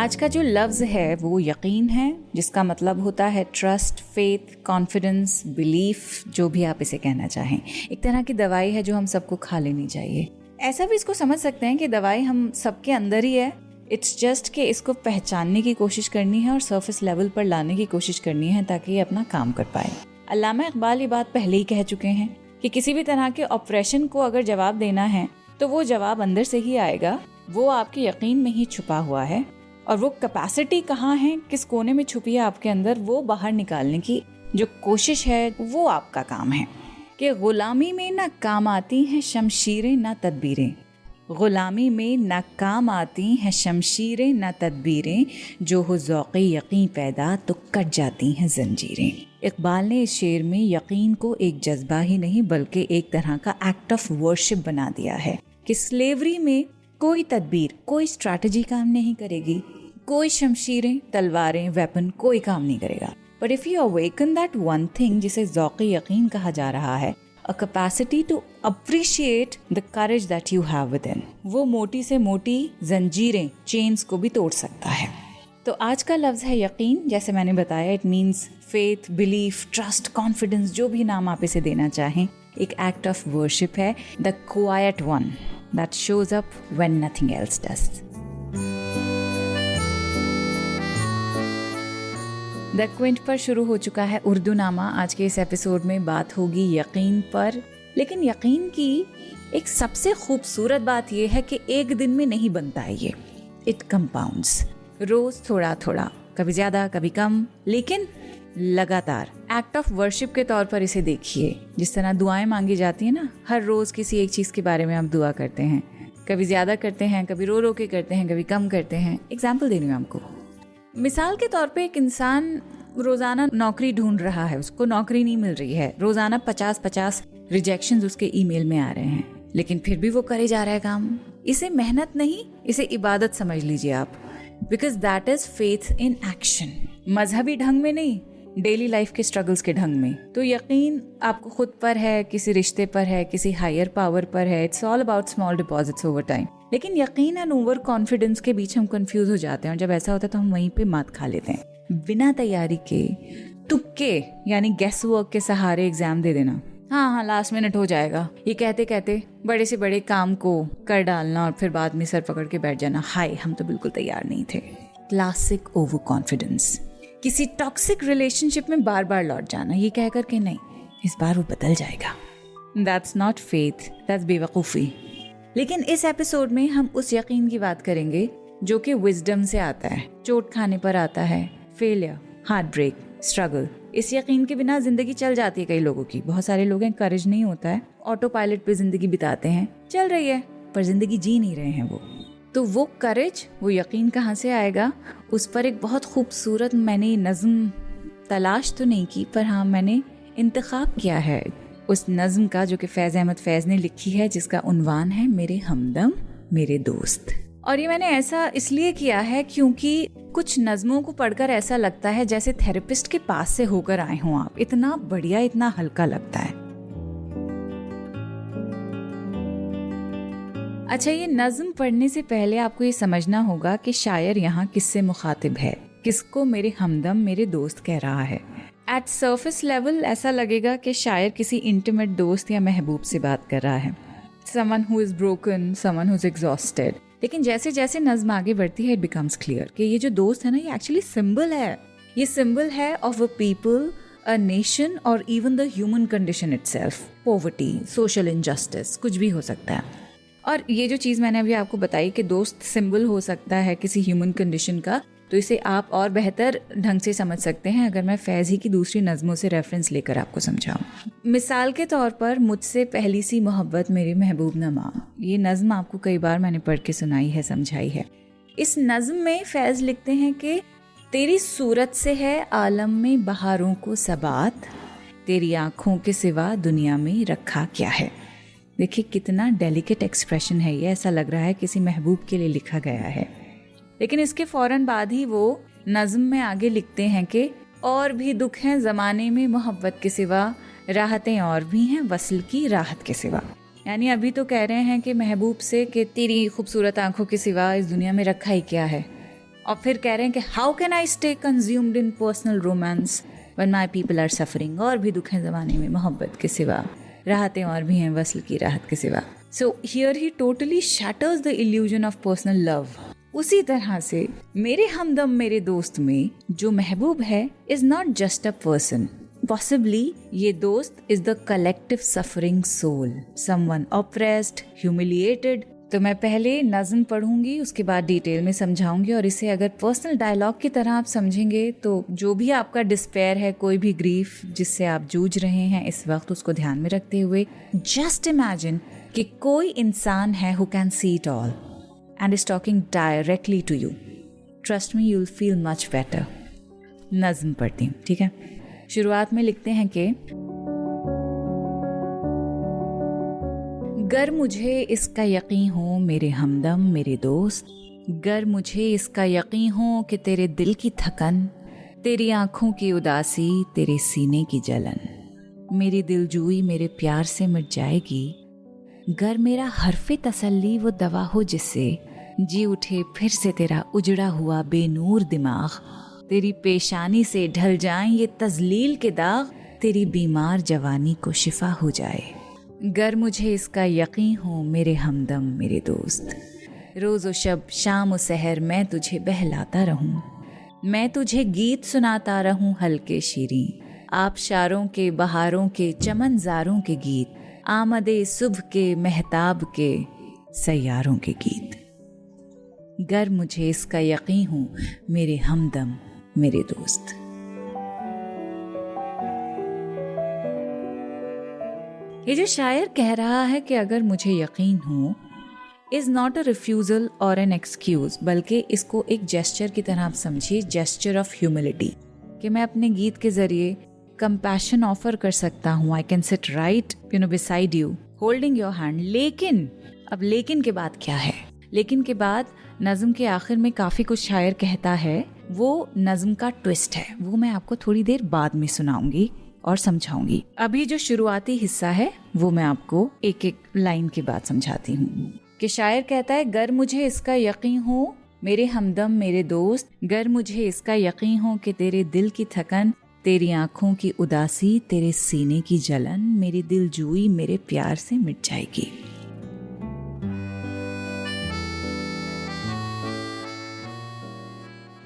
आज का जो लफ्ज़ है वो यकीन है, जिसका मतलब होता है ट्रस्ट, फेथ, कॉन्फिडेंस, बिलीफ, जो भी आप इसे कहना चाहें। एक तरह की दवाई है जो हम सबको खा लेनी चाहिए। ऐसा भी इसको समझ सकते हैं कि दवाई हम सबके अंदर ही है, इट्स जस्ट कि इसको पहचानने की कोशिश करनी है और सरफेस लेवल पर लाने की कोशिश करनी है ताकि ये अपना काम कर पाए। अल्लामा इकबाल ये बात पहले ही कह चुके हैं कि किसी भी तरह के ऑपरेशन को अगर जवाब देना है तो वो जवाब अंदर से ही आएगा, वो आपके यकीन में ही छुपा हुआ है। और वो कैपेसिटी कहाँ है, किस कोने में छुपी है आपके अंदर, वो बाहर निकालने की जो कोशिश है वो आपका काम है। कि गुलामी में ना काम आती हैं शमशीरें ना तदबीरें, गुलामी में ना काम आती हैं शमशीरें ना तदबीरें, जो हो ज़ौक़े यकीन पैदा तो कट जाती हैं जंजीरें। इकबाल ने इस शेर में यकीन को एक जज्बा ही नहीं बल्कि एक तरह का एक्ट ऑफ वर्शिप बना दिया है कि स्लेवरी में कोई तदबीर, कोई स्ट्रैटेजी काम नहीं करेगी, कोई शमशीरें, तलवारें, वेपन कोई काम नहीं करेगा। But if you awaken that one thing जिसे ज़ौक़े यकीन कहा जा रहा है, a capacity to appreciate the courage that you have within, वो मोटी से मोटी जंजीरें, चेन्स को भी तोड़ सकता है। तो आज का लफ्ज़ है यकीन। जैसे मैंने बताया, it means faith, belief, trust, confidence, जो भी नाम आप इसे देना चाहें। एक एक्ट ऑफ वर्शिप है, the quiet one that shows up when nothing else does. The Quint पर शुरू हो चुका है उर्दू नामा। आज के इस एपिसोड में बात होगी यकीन पर। लेकिन यकीन की एक सबसे खूबसूरत बात यह है कि एक दिन में नहीं बनता है ये, इट कंपाउंड्स, रोज थोड़ा थोड़ा, कभी ज्यादा कभी कम, लेकिन लगातार। एक्ट ऑफ वर्शिप के तौर पर इसे देखिए। जिस तरह दुआएं मांगी जाती है ना, हर रोज किसी एक चीज के बारे में आप दुआ करते हैं, कभी ज्यादा करते हैं, कभी रो रो के करते हैं, कभी कम करते हैं। एग्जाम्पल दे रही हूँ आपको। मिसाल के तौर पे एक इंसान रोजाना नौकरी ढूंढ रहा है, उसको नौकरी नहीं मिल रही है, रोजाना 50 रिजेक्शंस उसके ईमेल में आ रहे हैं, लेकिन फिर भी वो करे जा रहा है काम। इसे मेहनत नहीं, इसे इबादत समझ लीजिए आप, because that is faith in action. मजहबी ढंग में नहीं, डेली लाइफ के स्ट्रगल्स के ढंग में। तो यकीन आपको खुद पर है, किसी रिश्ते पर है, किसी हायर पावर पर है। It's all about small deposits over time. लेकिन यकीन एंड ओवर कॉन्फिडेंस के बीच हम कंफ्यूज हो जाते हैं, और जब ऐसा होता है तो हम वहीं पे मात खा लेते हैं। बिना तैयारी के, तुक्के यानी गेस वर्क के सहारे एग्जाम दे देना, हाँ लास्ट मिनट हो जाएगा, ये कहते कहते बड़े से बड़े काम को कर डालना और फिर बाद में सर पकड़ के बैठ जाना, हाय हम तो बिल्कुल तैयार नहीं थे। Classic over confidence. किसी टॉक्सिक रिलेशनशिप में बार बार लौट जाना, ये कहकर के नहीं इस बार वो बदल जाएगा। दैट्स नॉट फेथ, दैट्स बेवकूफ़ी। लेकिन इस एपिसोड में हम उस यकीन की बात करेंगे जो कि विजडम से आता है, चोट खाने पर आता है, फेलियर, हार्ट ब्रेक, स्ट्रगल। इस यकीन के बिना जिंदगी चल जाती है कई लोगों की। बहुत सारे लोग हैं, करेज नहीं होता है, ऑटो पायलट पे जिंदगी बिताते हैं, चल रही है पर जिंदगी जी नहीं रहे हैं वो। तो वो करेज, वो यकीन कहाँ से आएगा? उस पर एक बहुत खूबसूरत मैंने नज़्म तलाश तो नहीं की, पर हाँ मैंने इंतखाब किया है उस नज़्म का जो कि फैज़ अहमद फैज़ ने लिखी है, जिसका उन्वान है मेरे हमदम मेरे दोस्त। और ये मैंने ऐसा इसलिए किया है क्योंकि कुछ नज़मों को पढ़कर ऐसा लगता है जैसे थेरेपिस्ट के पास से होकर आए हों आप। इतना बढ़िया, इतना हल्का लगता है। अच्छा, ये नज़्म पढ़ने से पहले आपको ये समझना होगा कि शायर यहाँ किससे मुखातिब है, किसको मेरे हमदम मेरे दोस्त कह रहा है। एट सरफेस लेवल ऐसा लगेगा कि शायर किसी इंटीमेट दोस्त या महबूब से बात कर रहा है, someone who is broken, someone who is exhausted. लेकिन जैसे जैसे नज़्म आगे बढ़ती है, इट बिकम्स क्लियर कि ये जो दोस्त है ना, ये एक्चुअली सिंबल है। ये सिंबल है of a people, a nation और even the human condition itself. Poverty, social injustice, कुछ भी हो सकता है। और ये जो चीज़ मैंने अभी आपको बताई कि दोस्त सिंबल हो सकता है किसी ह्यूमन कंडीशन का, तो इसे आप और बेहतर ढंग से समझ सकते हैं अगर मैं फैज़ ही की दूसरी नज़मों से रेफरेंस लेकर आपको समझाऊं। मिसाल के तौर पर, मुझसे पहली सी मोहब्बत मेरे महबूब नमा। ये नज़म आपको कई बार मैंने पढ़ के सुनाई है, समझाई है। इस नज़म में फैज़ लिखते हैं कि तेरी सूरत से है आलम में बहारों को सबात, तेरी आँखों के सिवा दुनिया में रखा क्या है। देखिए कितना डेलिकेट एक्सप्रेशन है ये, ऐसा लग रहा है किसी महबूब के लिए लिखा गया है। लेकिन इसके फौरन बाद ही वो नज़्म में आगे लिखते हैं कि और भी दुख हैं ज़माने में मोहब्बत के सिवा, राहतें और भी हैं वस्ल की राहत के सिवा। यानी अभी तो कह रहे हैं कि महबूब से कि तेरी खूबसूरत आंखों के सिवा इस दुनिया में रखा ही क्या है, और फिर कह रहे हैं कि how can I stay consumed in personal romance when my people are suffering. और भी दुख है ज़माने में मोहब्बत के सिवा, राहतें और भी हैं वस्ल की राहत के सिवा। So here he totally shatters the illusion of personal love. उसी तरह से मेरे हमदम मेरे दोस्त में जो महबूब है is not just a person, possibly ये दोस्त is the collective suffering soul, someone oppressed, humiliated. तो मैं पहले नज़्म पढ़ूंगी, उसके बाद डिटेल में समझाऊंगी, और इसे अगर पर्सनल डायलॉग की तरह आप समझेंगे तो जो भी आपका डिस्पेयर है, कोई भी ग्रीफ जिससे आप जूझ रहे हैं इस वक्त, उसको ध्यान में रखते हुए जस्ट इमेजिन कि कोई इंसान है who can see it all and is talking directly to you. Trust me, you'll feel much better. नज़्म पढ़ती हूँ, ठीक है। शुरुआत में लिखते हैं कि गर मुझे इसका यकीन हो मेरे हमदम मेरे दोस्त, गर मुझे इसका यकीन हो कि तेरे दिल की थकन, तेरी आंखों की उदासी, तेरे सीने की जलन, मेरी दिलजोई मेरे प्यार से मिट जाएगी। गर मेरा हर्फे तसल्ली वो दवा हो जिससे जी उठे फिर से तेरा उजड़ा हुआ बेनूर दिमाग, तेरी पेशानी से ढल जाएं ये तजलील के दाग, तेरी बीमार जवानी को शिफा हो जाए। गर मुझे इसका यकीन हो मेरे हमदम मेरे दोस्त, रोज़ व शब शाम व सहर मैं तुझे बहलाता रहूं, मैं तुझे गीत सुनाता रहूं हल्के शीरीं, आबशारों के बहारों के चमनजारों के गीत, आमदे सुबह के महताब के सैयारों के गीत। गर मुझे इसका यकीन हो मेरे हमदम मेरे दोस्त। ये जो शायर कह रहा है कि अगर मुझे यकीन हो इज नॉट अ रिफ्यूजल और एन एक्सक्यूज, बल्कि इसको एक जेस्चर की तरह आप समझिए, जेस्चर ऑफ ह्यूमिलिटी, कि मैं अपने गीत के जरिए कंपैशन ऑफर कर सकता हूँ। I can sit right beside you holding your hand. लेकिन अब लेकिन के बाद क्या है? लेकिन के बाद नज़्म के आखिर में काफ़ी कुछ शायर कहता है, वो नज़्म का ट्विस्ट है, वो मैं आपको थोड़ी देर बाद में सुनाऊंगी और समझाऊंगी। अभी जो शुरुआती हिस्सा है वो मैं आपको एक एक लाइन के बाद समझाती हूँ। कि शायर कहता है, गर मुझे इसका यकीन हो मेरे हमदम मेरे दोस्त, गर मुझे इसका यकीन हो कि तेरे दिल की थकन, तेरी आंखों की उदासी, तेरे सीने की जलन, मेरी दिलजोई मेरे प्यार से मिट जाएगी।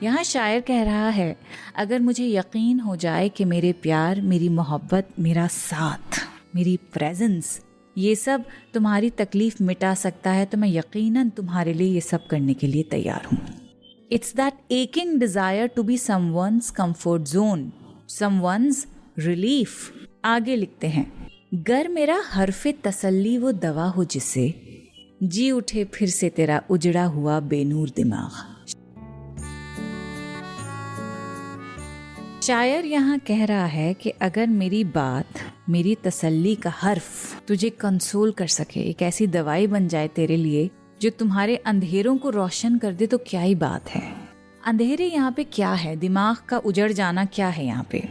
यहाँ शायर कह रहा है, अगर मुझे यकीन हो जाए कि मेरे प्यार, मेरी मोहब्बत, मेरा साथ, मेरी प्रेजेंस, ये सब तुम्हारी तकलीफ मिटा सकता है, तो मैं यकीनन तुम्हारे लिए ये सब करने के लिए तैयार हूँ। It's that aching desire to be someone's comfort zone, someone's relief. आगे लिखते हैं, गर मेरा हर्फे तसल्ली वो दवा हो जिससे जी उठे फिर से तेरा उजड़ा हुआ बेनूर दिमाग। शायर यहाँ कह रहा है कि अगर मेरी बात, मेरी तसल्ली का हर्फ तुझे कंसोल कर सके, एक ऐसी दवाई बन जाए तेरे लिए जो तुम्हारे अंधेरों को रोशन कर दे, तो क्या ही बात है। अंधेरे यहाँ पे क्या है? दिमाग का उजड़ जाना क्या है यहाँ पे?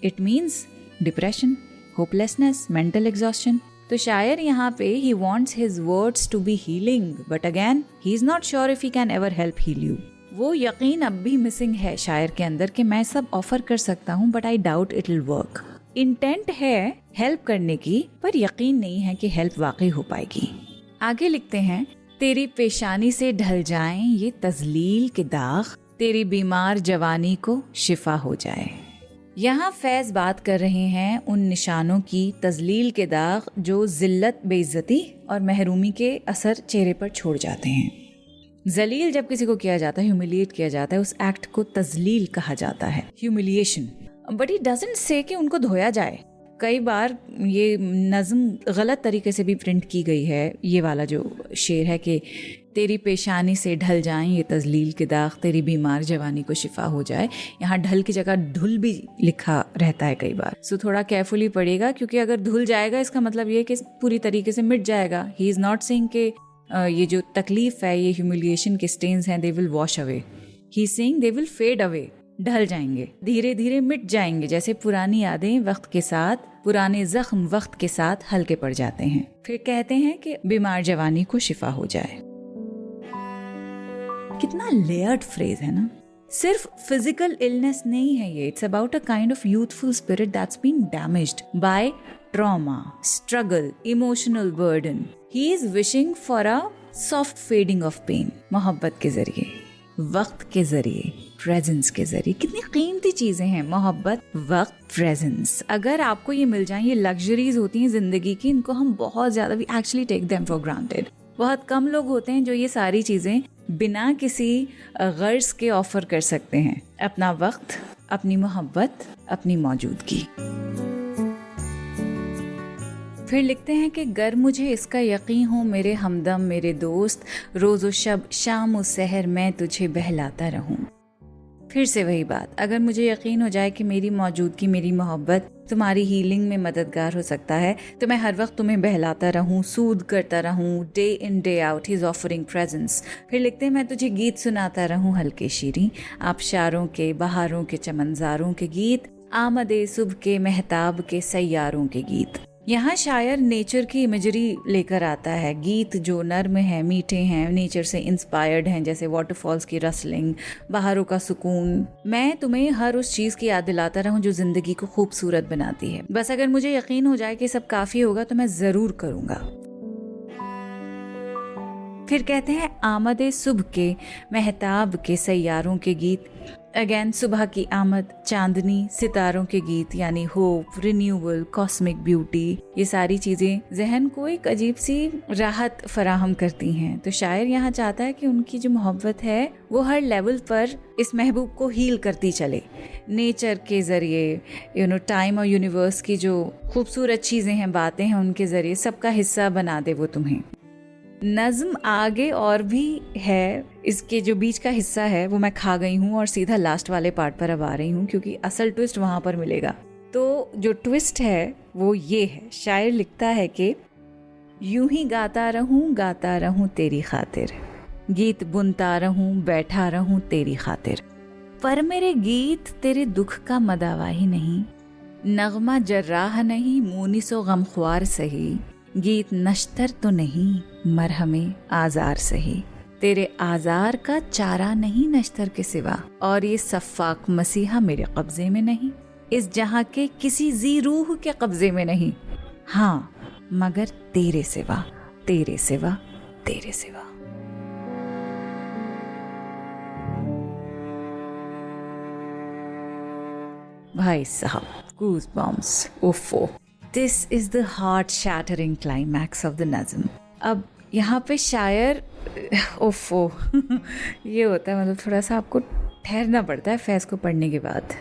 It means depression, hopelessness, mental exhaustion. तो शायर यहाँ पे ही wants his words to be healing, but again he is not sure if he can ever help heal you. वो यकीन अब भी मिसिंग है शायर के अंदर कि मैं सब ऑफर कर सकता हूँ, but I doubt it will work. Intent है हेल्प करने की, पर यकीन नहीं है कि हेल्प वाकई हो पाएगी। आगे लिखते हैं, तेरी पेशानी से ढल जाएं ये तजलील के दाग, तेरी बीमार जवानी को शिफा हो जाए। यहाँ फैज बात कर रहे हैं उन निशानों की, तजलील के दाग जो जिल्लत, बेइज्जती और महरूमी के असर चेहरे पर छोड़ जाते हैं। जलील जब किसी को किया जाता है, ह्यूमिलिएट किया जाता है, उस एक्ट को तजलील कहा जाता है, humiliation. But he doesn't say कि उनको धोया जाए। कई बार ये नज़्म गलत तरीके से भी प्रिंट की गई है। ये वाला जो शेर है कि तेरी पेशानी से ढल जाएं ये तजलील के दाग, तेरी बीमार जवानी को शिफा हो जाए, यहाँ ढल की जगह धुल भी लिखा रहता है कई बार। सो थोड़ा केयरफुली पढ़िएगा, क्योंकि अगर धुल जाएगा इसका मतलब ये कि पूरी तरीके से मिट जाएगा। ही इज़ नॉट सेइंग कि ये जो तकलीफ है, ये ह्यूमिलिएशन के स्टेन्स हैं, they will wash away. He is saying they will fade away, ढल जाएंगे, धीरे धीरे मिट जाएंगे, जैसे पुरानी यादें वक्त के साथ, पुराने जख्म वक्त के साथ हल्के पड़ जाते हैं। फिर कहते हैं कि बीमार जवानी को शिफा हो जाए। कितना लेयर्ड फ्रेज है ना। सिर्फ फिजिकल इलनेस नहीं है ये, it's about a kind of youthful spirit that's been damaged by trauma, struggle, emotional burden. He is wishing for a soft fading of pain, मोहब्बत के जरिए, वक्त के जरिए, प्रेजेंस के जरिए। कितनी कीमती चीजें हैं मोहब्बत, वक्त, प्रेजेंस। अगर आपको ये मिल जाए, ये लग्जरीज होती हैं जिंदगी की, इनको हम बहुत ज्यादा, we actually take them for granted. बहुत कम लोग होते हैं जो ये सारी चीजें बिना किसी गर्ज के ऑफर कर सकते हैं। अपना वक्त, अपनी मोहब्बत, अपनी मौजूदगी। फिर लिखते हैं कि गर मुझे इसका यकीन हो मेरे हमदम मेरे दोस्त, रोज़ो शब शाम व सहर मैं तुझे बहलाता रहूं। फिर से वही बात, अगर मुझे यकीन हो जाए कि मेरी मौजूदगी, मेरी मोहब्बत तुम्हारी हीलिंग में मददगार हो सकता है, तो मैं हर वक्त तुम्हें बहलाता रहूं, सूद करता रहूं, day in day out he is offering presence. फिर लिखते हैं मैं तुझे गीत सुनाता रहूं हल्के शीरी, आबशारों के, बहारों के, चमनजारों के गीत, आमदे सुबह के, महताब के, सैयारों के गीत। यहाँ शायर नेचर की इमेजरी लेकर आता है, गीत जो नर्म है, मीठे हैं, नेचर से इंस्पायर्ड हैं, जैसे वाटरफॉल्स की रसलिंग, बहारों का सुकून। मैं तुम्हें हर उस चीज़ की याद दिलाता रहूं जो जिंदगी को खूबसूरत बनाती है। बस अगर मुझे यकीन हो जाए कि सब काफ़ी होगा तो मैं ज़रूर करूँगा। फिर कहते हैं आमदे सुबह के, महताब के, सैयारों के गीत। अगेन सुबह की आमद, चांदनी, सितारों के गीत, यानी होप, रिन्यूअल, कॉस्मिक ब्यूटी। ये सारी चीज़ें जहन को एक अजीब सी राहत फराहम करती हैं। तो शायर यहाँ चाहता है कि उनकी जो मोहब्बत है वो हर लेवल पर इस महबूब को हील करती चले, नेचर के ज़रिए, टाइम और यूनिवर्स की जो खूबसूरत चीज़ें हैं, बातें हैं, उनके ज़रिए सबका हिस्सा बना दे वो तुम्हें। नज़्म आगे और भी है, इसके जो बीच का हिस्सा है वो मैं खा गई हूँ और सीधा लास्ट वाले पार्ट पर अब आ रही हूँ, क्योंकि असल ट्विस्ट वहाँ पर मिलेगा। तो जो ट्विस्ट है वो ये है, शायर लिखता है कि यूं ही गाता रहूं तेरी खातिर, गीत बुनता रहूं, बैठा रहूं तेरी खातिर, पर मेरे गीत तेरे दुख का मदावा ही नहीं, नगमा जर्राह नहीं, मूनिसो गमख्वार सही, गीत नश्तर तो नहीं, मरहमे आजार सही, तेरे आजार का चारा नहीं नश्तर के सिवा, और ये सफ़ाक मसीहा मेरे कब्जे में नहीं, इस जहां के किसी जी रूह के कब्जे में नहीं, हाँ मगर तेरे सिवा, तेरे सिवा, तेरे सिवा। भाई साहब, goosebumps, उफ़ो। This is the heart-shattering climax of the नज़्म। अब यहाँ पे शायर, ओफो ये होता है, मतलब थोड़ा सा आपको ठहरना पड़ता है फैज़ को पढ़ने के बाद।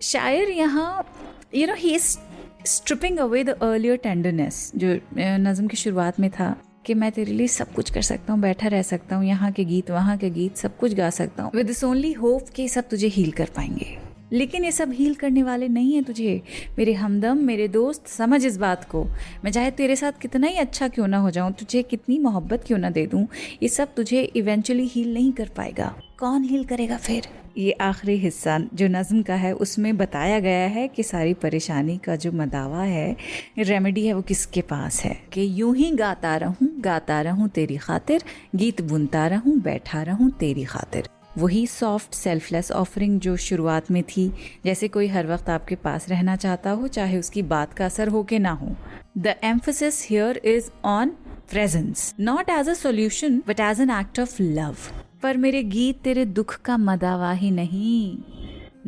शायर यहाँ he is stripping away the earlier tenderness जो नज़्म की शुरुआत में था कि मैं तेरे लिए सब कुछ कर सकता हूँ, बैठा रह सकता हूँ, यहाँ के गीत, वहाँ के गीत, सब कुछ गा सकता हूँ, with this only hope कि सब तुझे हील कर पाएंगे। लेकिन ये सब हील करने वाले नहीं हैं तुझे, मेरे हमदम, मेरे दोस्त। समझ इस बात को, मैं चाहे तेरे साथ कितना ही अच्छा क्यों ना हो जाऊं, तुझे कितनी मोहब्बत क्यों ना दे दूं, ये सब तुझे इवेंचुअली हील नहीं कर पाएगा। कौन हील करेगा फिर? ये आखिरी हिस्सा जो नज़्म का है उसमें बताया गया है कि सारी परेशानी का जो मदावा है, रेमेडी है, वो किसके पास है कि यूं ही गाता रहूं तेरी खातिर, गीत बुनता रहूं, बैठा रहूं तेरी खातिर। वही सॉफ्ट सेल्फलेस ऑफरिंग जो शुरुआत में थी, जैसे कोई हर वक्त आपके पास रहना चाहता हो, चाहे उसकी बात का असर हो कि ना हो। The emphasis here is on presence, not as a solution but as an act of love. पर मेरे गीत तेरे दुख का मदावा ही नहीं,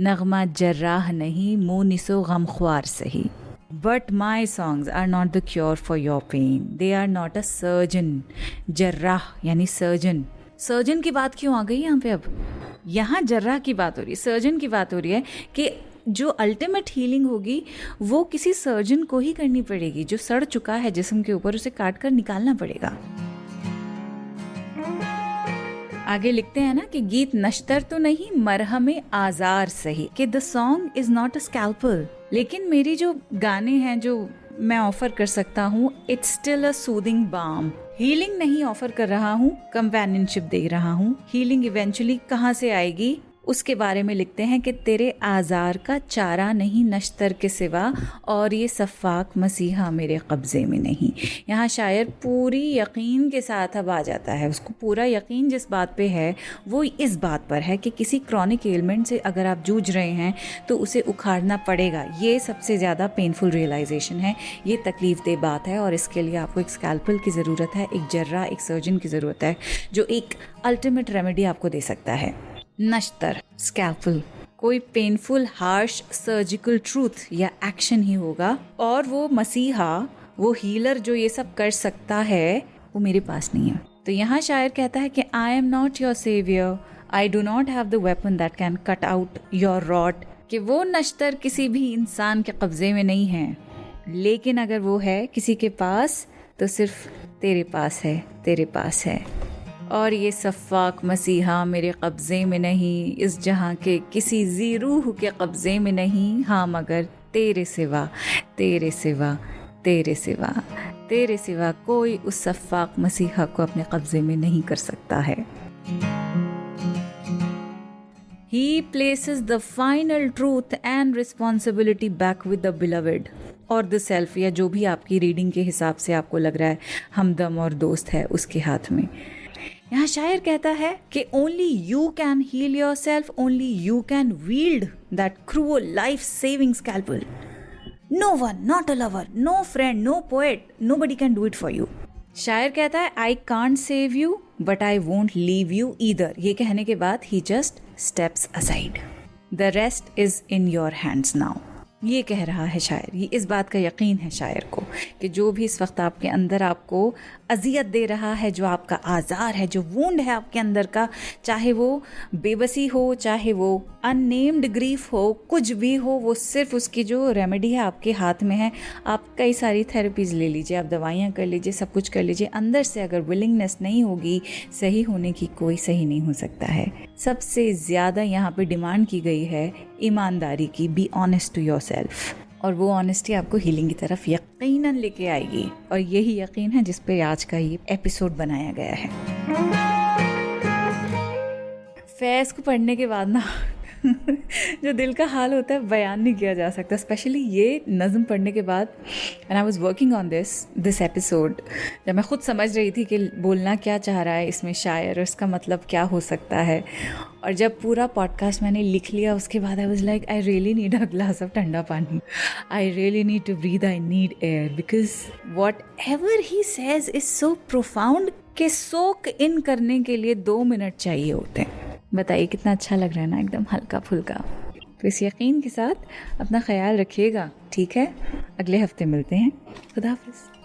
नगमा जर्राह नहीं, मूनिसो गमख्वार सही। But my songs are not the cure for your pain. They are not a surgeon. जर्राह यानी सर्जन। सर्जन की बात क्यों आ गई यहाँ पे? अब यहाँ जर्राह की बात हो रही है, सर्जन की बात हो रही है कि जो अल्टीमेट हीलिंग होगी वो किसी सर्जन को ही करनी पड़ेगी, जो सड़ चुका है जिस्म के ऊपर, उसे काट कर निकालना पड़ेगा। आगे लिखते हैं ना कि गीत नश्तर तो नहीं, मरहमे आजार सही, कि the song is not a scalpel, लेकिन मेरी जो गाने हैं जो मैं ऑफर कर सकता हूँ, it's still a soothing balm. Healing नहीं ऑफर कर रहा हूँ, कंपेनियनशिप दे रहा हूँ। हीलिंग इवेंचुअली कहाँ से आएगी? उसके बारे में लिखते हैं कि तेरे आज़ार का चारा नहीं नश्तर के सिवा, और ये सफ़ाक मसीहा मेरे कब्ज़े में नहीं। यहाँ शायर पूरी यकीन के साथ अब आ जाता है, उसको पूरा यकीन जिस बात पे है वो इस बात पर है कि किसी क्रॉनिक एलिमेंट से अगर आप जूझ रहे हैं तो उसे उखाड़ना पड़ेगा। ये सबसे ज़्यादा पेनफुल रियलाइजेशन है, ये तकलीफ़देह बात है, और इसके लिए आपको एक स्कैल्पल की ज़रूरत है, एक जर्रा, एक सर्जन की ज़रूरत है जो एक अल्टीमेट रेमेडी आपको दे सकता है। नश्तर, स्कैल्पल, कोई पेनफुल हार्श सर्जिकल ट्रूथ या एक्शन ही होगा, और वो मसीहा, वो हीलर जो ये सब कर सकता है, वो मेरे पास नहीं है। तो यहाँ शायर कहता है कि I am not your saviour, I do not have the weapon that can cut out your rod, कि वो नश्तर किसी भी इंसान के कब्जे में नहीं है, लेकिन अगर वो है किसी के पास तो सिर्फ तेरे पास है, तेरे पास है। और ये सफ़ाक मसीहा मेरे कब्ज़े में नहीं, इस जहां के किसी ज़ीरूह के कब्ज़े में नहीं, हाँ मगर तेरे सिवा, तेरे सिवा, तेरे सिवा, तेरे सिवा कोई उस सफ़ाक मसीहा को अपने कब्ज़े में नहीं कर सकता है। He places the final truth and responsibility back with the beloved और the self, या जो भी आपकी रीडिंग के हिसाब से आपको लग रहा है हमदम और दोस्त है उसके हाथ में। यहाँ शायर कहता है कि only you can heal yourself, only you can wield that cruel life-saving scalpel. No one, not a lover, no friend, no poet, nobody can do it for you. शायर कहता है I can't save you, but I won't leave you either. ये कहने के बाद he just steps aside. The rest is in your hands now. ये कह रहा है शायर, ये इस बात का यकीन है शायर को कि जो भी इस वक्त आपके अंदर आपको अजियत दे रहा है, जो आपका आज़ार है, जो वुंड है आपके अंदर का, चाहे वो बेबसी हो, चाहे वो अननेम्ड ग्रीफ हो, कुछ भी हो, वो सिर्फ उसकी जो रेमेडी है आपके हाथ में है। आप कई सारी थेरेपीज़ ले लीजिए, आप दवाइयाँ कर लीजिए, सब कुछ कर लीजिए, अंदर से अगर विलिंगनेस नहीं होगी सही होने की, कोई सही नहीं हो सकता है। सबसे ज़्यादा यहाँ पे डिमांड की गई है ईमानदारी की, बी ऑनेस्ट टू योरसेल्फ, और वो ऑनेस्टी आपको हीलिंग की तरफ यकीनन लेके आएगी, और यही यकीन है जिस पे आज का ये एपिसोड बनाया गया है। फैज़ को पढ़ने के बाद ना जो दिल का हाल होता है बयान नहीं किया जा सकता, स्पेशली ये नज़म पढ़ने के बाद। And I was working on this episode, जब मैं खुद समझ रही थी कि बोलना क्या चाह रहा है इसमें शायर, और इसका मतलब क्या हो सकता है, और जब पूरा पॉडकास्ट मैंने लिख लिया उसके बाद I was like I really need a glass of thanda pani, I really need to breathe, I need air, because whatever he says is so profound कि सोक इन करने के लिए 2 मिनट चाहिए होते हैं। बताइए कितना अच्छा लग रहा है ना, एकदम हल्का फुल्का। तो इस यकीन के साथ अपना ख्याल रखिएगा, ठीक है? अगले हफ्ते मिलते हैं। खुदा हाफिज़।